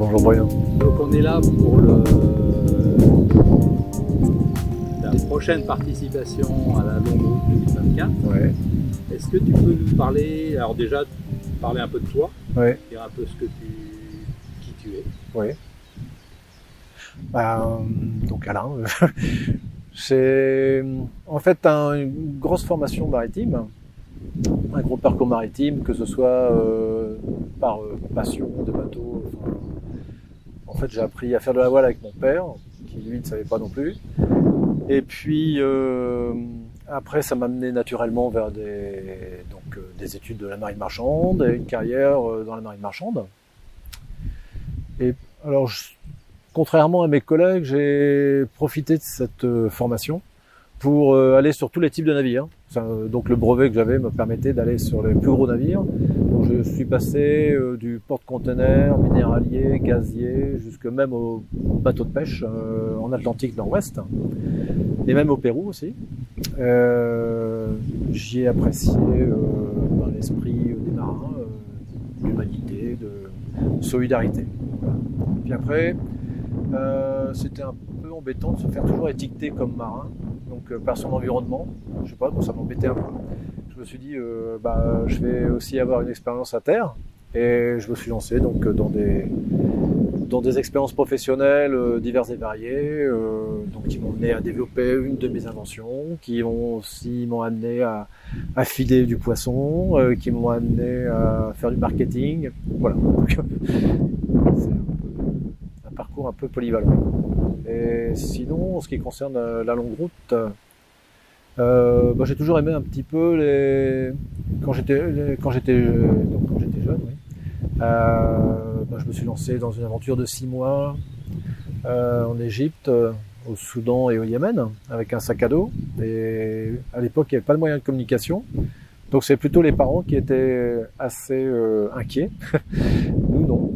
Bonjour Brian. Donc on est là pour la prochaine participation à la Longue Route 2024. Ouais. Est-ce que tu peux nous parler, alors déjà parler un peu de toi, Ouais. dire un peu qui tu es. Ouais. Donc Alain, c'est en fait une grosse formation maritime, un gros parcours maritime, que ce soit par passion de bateau. En fait, j'ai appris à faire de la voile avec mon père, qui lui ne savait pas non plus. Et puis après, ça m'a mené naturellement vers des études de la marine marchande et une carrière dans la marine marchande. Et alors, contrairement à mes collègues, j'ai profité de cette formation pour aller sur tous les types de navires. Donc le brevet que j'avais me permettait d'aller sur les plus gros navires. Donc je suis passé du porte-conteneurs, minéralier, gazier, jusque même aux bateaux de pêche en Atlantique Nord-Ouest, et même au Pérou aussi. J'y ai apprécié l'esprit des marins, d'humanité, de solidarité. Voilà. Puis après, c'était un peu embêtant de se faire toujours étiqueter comme marin, donc par son environnement. Je sais pas, bon, ça m'embêtait un peu. Je me suis dit, je vais aussi avoir une expérience à terre, et je me suis lancé donc dans des expériences professionnelles diverses et variées, donc qui m'ont amené à développer une de mes inventions, qui m'ont amené à filer du poisson, qui m'ont amené à faire du marketing. Voilà. Donc, c'est un parcours un peu polyvalent. Et sinon, en ce qui concerne la longue route, j'ai toujours aimé un petit peu quand j'étais jeune, oui. Je me suis lancé dans une aventure de 6 mois en Égypte, au Soudan et au Yémen, avec un sac à dos. Et à l'époque, il n'y avait pas de moyen de communication. Donc c'est plutôt les parents qui étaient assez inquiets. Nous, non.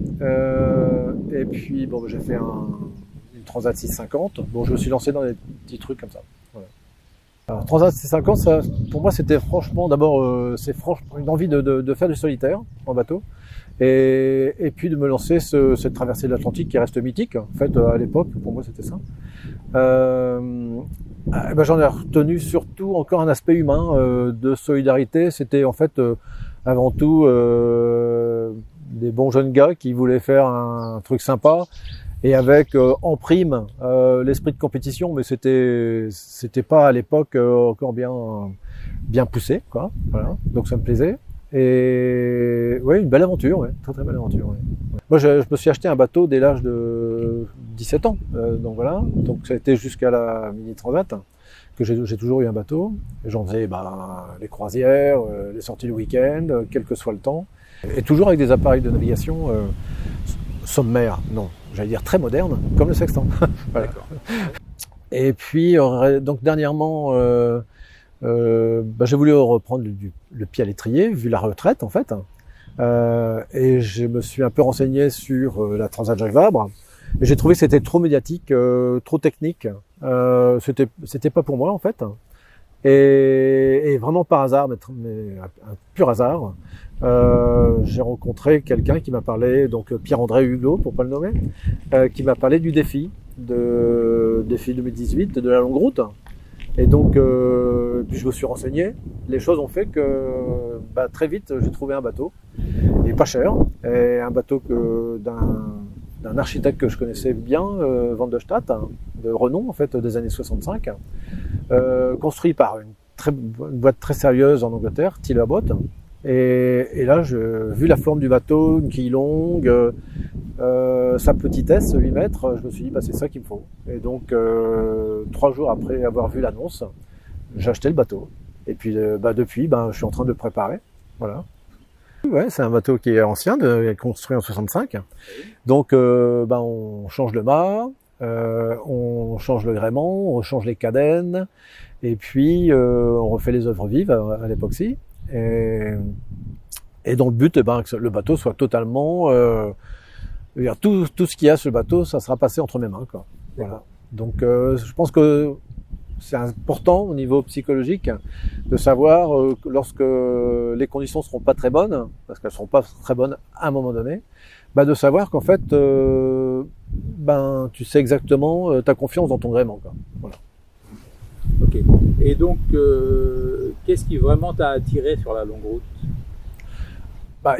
Et puis, j'ai fait une Transat 650. Bon, je me suis lancé dans des petits trucs comme ça. Voilà. Alors, Transat 650, ça, pour moi, c'était franchement, d'abord, une envie de faire du solitaire en bateau. Et puis de me lancer cette traversée de l'Atlantique qui reste mythique. En fait, à l'époque, pour moi, c'était ça. J'en ai retenu surtout encore un aspect humain de solidarité. C'était en fait avant tout des bons jeunes gars qui voulaient faire un truc sympa, et avec en prime l'esprit de compétition, mais c'était pas à l'époque encore bien poussé, quoi. Voilà. Donc ça me plaisait. Et ouais, une belle aventure, ouais, très très belle aventure. Ouais. Moi, je me suis acheté un bateau dès l'âge de 17 ans, donc voilà. Donc ça a été jusqu'à la Mini Transat que j'ai toujours eu un bateau. J'en faisais les croisières, les sorties le week-end, quel que soit le temps, et toujours avec des appareils de navigation sommaires, non, j'allais dire très modernes, comme le Sextant. Voilà. D'accord. Et puis donc dernièrement. J'ai voulu reprendre le pied à l'étrier, vu la retraite en fait, et je me suis un peu renseigné sur la Transat Jacques Vabre, et j'ai trouvé que c'était trop médiatique, trop technique, c'était pas pour moi en fait, et vraiment par hasard, mais un pur hasard, j'ai rencontré quelqu'un qui m'a parlé, donc Pierre-André Hugo pour pas le nommer, qui m'a parlé du défi 2018 de la longue route. Et donc, puis je me suis renseigné. Les choses ont fait que très vite, j'ai trouvé un bateau, et pas cher, et un bateau d'un architecte que je connaissais bien, Van de Staat, de renom en fait des années 65, construit par une boîte très sérieuse en Angleterre, Tillerbot. Et là, vu la forme du bateau, une quille longue, sa petitesse, 8 mètres, je me suis dit, c'est ça qu'il me faut. Et donc, 3 jours après avoir vu l'annonce, j'ai acheté le bateau. Et puis, depuis, je suis en train de le préparer. Voilà. Ouais, c'est un bateau qui est ancien, construit en 65. Donc, on change le mât, on change le gréement, on change les cadènes, et puis, on refait les œuvres vives à l'époxy. Et dans le but, que le bateau soit totalement, tout ce qu'il y a sur le bateau, ça sera passé entre mes mains, quoi. Voilà. Donc, je pense que c'est important au niveau psychologique de savoir lorsque les conditions seront pas très bonnes, parce qu'elles seront pas très bonnes à un moment donné, Bah, de savoir qu'en fait, ben, tu sais exactement, t'as confiance dans ton gréement, quoi. Voilà. Ok. Et donc, qu'est-ce qui vraiment t'a attiré sur la longue route? Bah,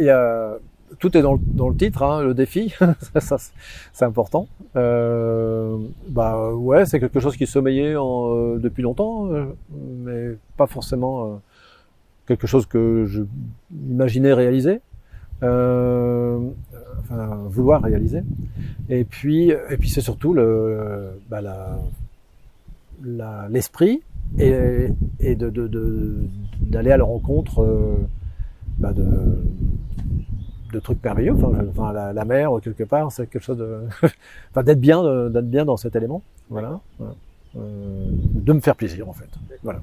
tout est dans le titre, hein, le défi, ça, c'est important. Bah ouais, c'est quelque chose qui sommeillait depuis longtemps, mais pas forcément quelque chose que je imaginais réaliser, enfin vouloir réaliser. Et puis c'est surtout l'esprit et d'aller à la rencontre de trucs merveilleux. Enfin la mer quelque part, c'est quelque chose de, enfin d'être bien dans cet élément. Voilà. De me faire plaisir en fait. Voilà.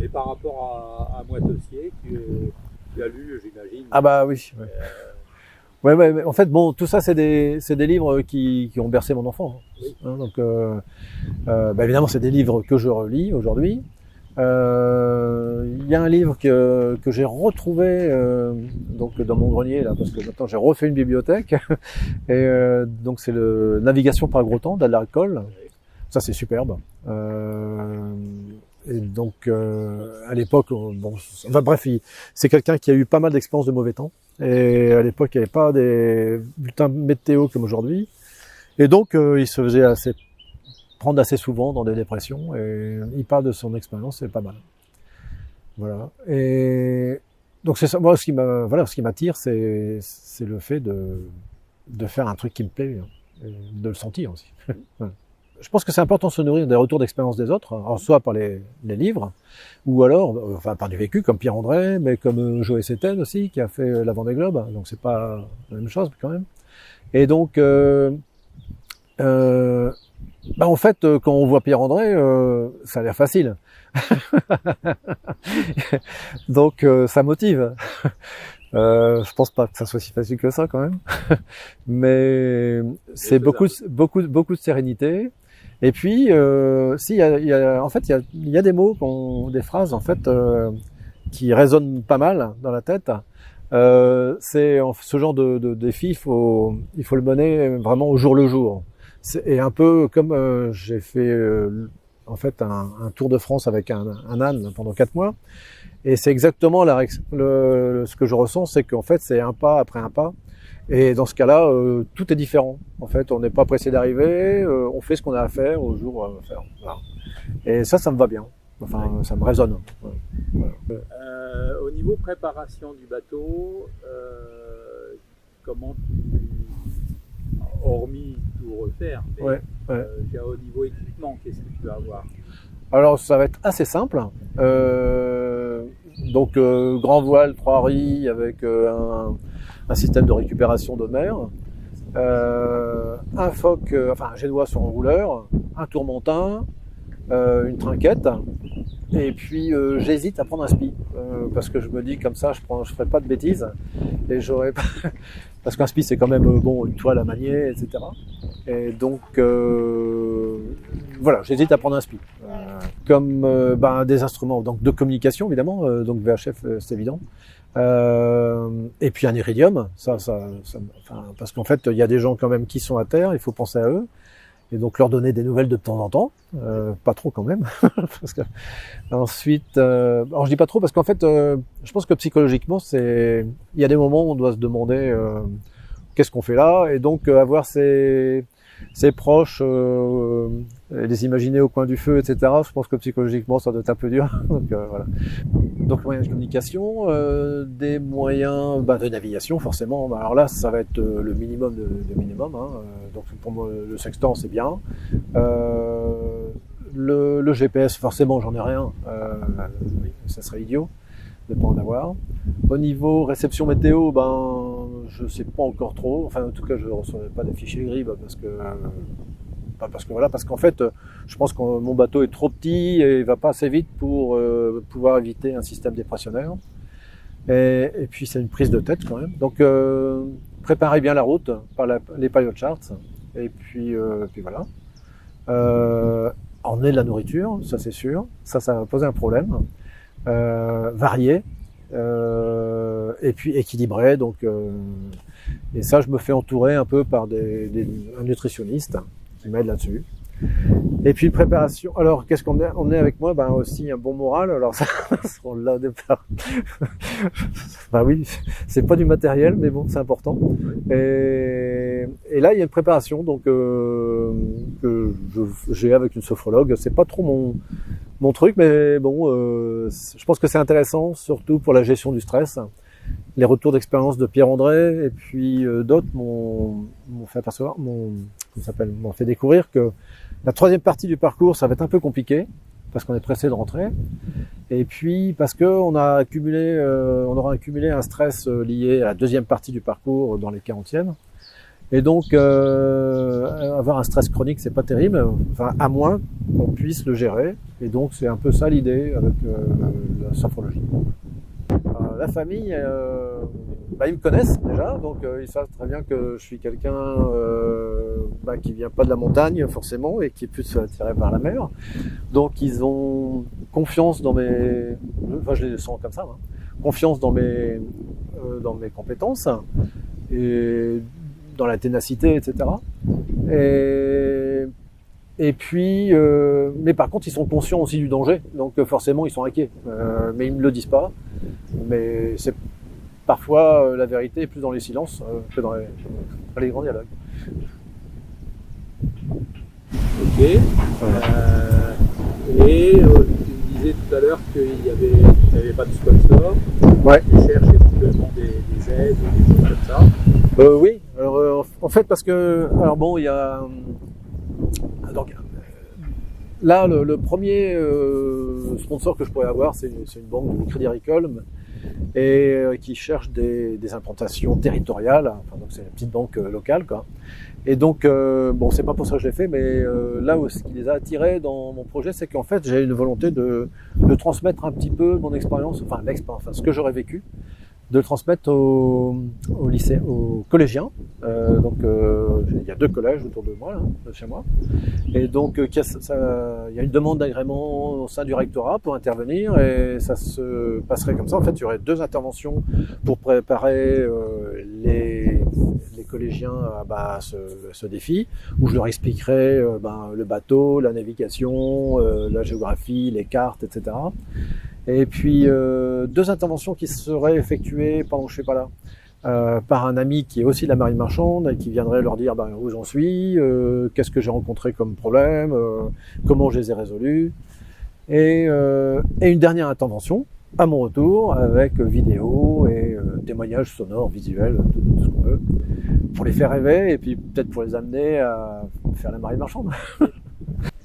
Et par rapport à Moitessier, tu as lu, j'imagine. Ah bah oui. Ouais. Ouais, en fait, bon, tout ça, c'est des livres qui ont bercé mon enfant. Oui. Hein, donc, bah, évidemment, c'est des livres que je relis aujourd'hui. Il y a un livre que j'ai retrouvé donc dans mon grenier là, parce que maintenant j'ai refait une bibliothèque. Et donc c'est le Navigation par gros temps d'Adler Cole. Ça, c'est superbe. Et donc, à l'époque, bon, enfin bref, c'est quelqu'un qui a eu pas mal d'expériences de mauvais temps. Et à l'époque, il n'y avait pas des bulletins météo comme aujourd'hui. Et donc, il se faisait prendre assez souvent dans des dépressions. Et il parle de son expérience, c'est pas mal. Voilà. Et donc, c'est ça. Moi, ce qui m'attire, c'est le fait de faire un truc qui me plaît, et de le sentir aussi. Voilà. Je pense que c'est important de se nourrir des retours d'expérience des autres, alors soit par les livres, ou alors, enfin par du vécu, comme Pierre-André, mais comme Joël Setten aussi, qui a fait la Vendée Globe, donc c'est pas la même chose quand même. Et donc, bah en fait, quand on voit Pierre-André, ça a l'air facile. Donc ça motive. Je pense pas que ça soit si facile que ça quand même, mais c'est beaucoup de sérénité. Et puis, si il y a des mots, des phrases en fait qui résonnent pas mal dans la tête. C'est ce genre de défi, il faut le mener vraiment au jour le jour. Et un peu comme j'ai fait en fait un tour de France avec un âne pendant 4 mois. Et c'est exactement ce que je ressens, c'est qu'en fait c'est un pas après un pas. Et dans ce cas-là, tout est différent. En fait, on n'est pas pressé d'arriver, on fait ce qu'on a à faire au jour où on va faire. Voilà. Et ça me va bien. Enfin, ça me résonne. Voilà. Au niveau préparation du bateau, comment hormis tout refaire, mais au niveau équipement, qu'est-ce que tu vas avoir? Alors, ça va être assez simple. Donc, grand voile, 3 riz avec un système de récupération de mer, un phoque, un génois sur un rouleur, un tourmentin, une trinquette, et puis j'hésite à prendre un spi, parce que je me dis comme ça je ferai pas de bêtises, et j'aurais pas... parce qu'un spi c'est quand même bon, une toile à manier, etc. Et donc voilà, j'hésite à prendre un spi, comme des instruments donc de communication évidemment, donc VHF c'est évident. Et puis un iridium, parce qu'en fait il y a des gens quand même qui sont à terre, il faut penser à eux et donc leur donner des nouvelles de temps en temps, pas trop quand même. Parce que ensuite, alors je dis pas trop parce qu'en fait, je pense que psychologiquement il y a des moments où on doit se demander qu'est-ce qu'on fait là, et donc avoir ses proches, les imaginer au coin du feu, etc. Je pense que psychologiquement ça doit être un peu dur. Donc voilà. Donc moyens de communication, des moyens de navigation forcément. Alors là, ça va être le minimum de minimum. Hein. Donc pour moi, le sextant c'est bien. Le GPS, forcément, j'en ai rien. Ça serait idiot de ne pas en avoir. Au niveau réception météo, je sais pas encore trop. Enfin, en tout cas, je ne recevrai pas des fichiers gris parce qu'en fait, je pense que mon bateau est trop petit et il va pas assez vite pour pouvoir éviter un système dépressionnaire. Et puis, c'est une prise de tête quand même. Donc, préparez bien la route par les pilot charts. Et puis voilà. Emmener de la nourriture, ça c'est sûr. Ça va poser un problème. Varier. et puis équilibré. Donc, et ça, je me fais entourer un peu par un nutritionniste qui m'aide là-dessus. Et puis préparation. Alors, qu'est-ce qu'on est avec moi? Ben aussi un bon moral. Alors ça, on l'a au départ. Ben oui, c'est pas du matériel, mais bon, c'est important. Et là, il y a une préparation donc que j'ai avec une sophrologue. C'est pas trop mon truc, mais bon, je pense que c'est intéressant, surtout pour la gestion du stress. Les retours d'expérience de Pierre-André et puis d'autres m'ont fait apercevoir, m'ont fait découvrir que la troisième partie du parcours, ça va être un peu compliqué parce qu'on est pressé de rentrer, et puis parce que on aura accumulé un stress lié à la deuxième partie du parcours dans les 40e, et donc avoir un stress chronique, c'est pas terrible, enfin à moins qu'on puisse le gérer, et donc c'est un peu ça l'idée avec la sophrologie. La famille, ils me connaissent déjà, donc ils savent très bien que je suis quelqu'un qui vient pas de la montagne forcément et qui est plus attiré par la mer. Donc ils ont confiance dans je les sens comme ça, hein, confiance dans mes compétences et dans la ténacité, etc. Et puis, mais par contre, ils sont conscients aussi du danger, donc forcément, ils sont inquiets. Mais ils me le disent pas. Mais c'est parfois la vérité est plus dans les silences que dans les grands dialogues. Ok. Et tu me disais tout à l'heure qu'il n'y avait pas de sponsor. Ouais. Tu cherches éventuellement des aides ou des choses comme ça. Oui. Alors, en fait, parce que, alors bon, il y a donc là le premier sponsor que je pourrais avoir, c'est une banque du Crédit Agricole et qui cherche des implantations territoriales. Enfin, donc c'est une petite banque locale, quoi. Et donc bon, c'est pas pour ça que je l'ai fait, mais là où ce qui les a attirés dans mon projet, c'est qu'en fait j'ai une volonté de transmettre un petit peu mon expérience, enfin ce que j'aurais vécu, de le transmettre aux collégiens. Donc il y a 2 collèges autour de moi, là, chez moi. Et donc il y a une demande d'agrément au sein du rectorat pour intervenir, et ça se passerait comme ça. En fait, il y aurait 2 interventions pour préparer les collégiens à ce défi, où je leur expliquerai le bateau, la navigation, la géographie, les cartes, etc. Et puis 2 interventions qui seraient effectuées pendant que je suis pas là, par un ami qui est aussi de la marine marchande et qui viendrait leur dire où j'en suis, qu'est-ce que j'ai rencontré comme problème, comment je les ai résolus, et une dernière intervention à mon retour avec vidéo et témoignages sonores, visuels, tout ce qu'on veut, pour les faire rêver et puis peut-être pour les amener à faire la marine marchande.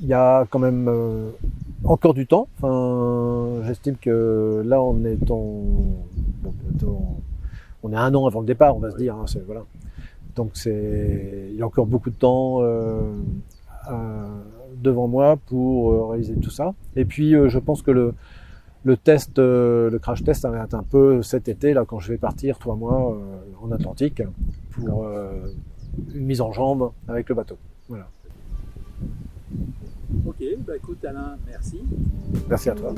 Il y a quand même encore du temps. Enfin, j'estime que là on est on est 1 an avant le départ, on va se dire. Hein, voilà. Donc il y a encore beaucoup de temps devant moi pour réaliser tout ça. Et puis je pense que le crash test, ça va être un peu cet été là quand je vais partir 3 mois en Atlantique pour une mise en jambe avec le bateau. Voilà. Ok, écoute Alain, merci. Merci à toi.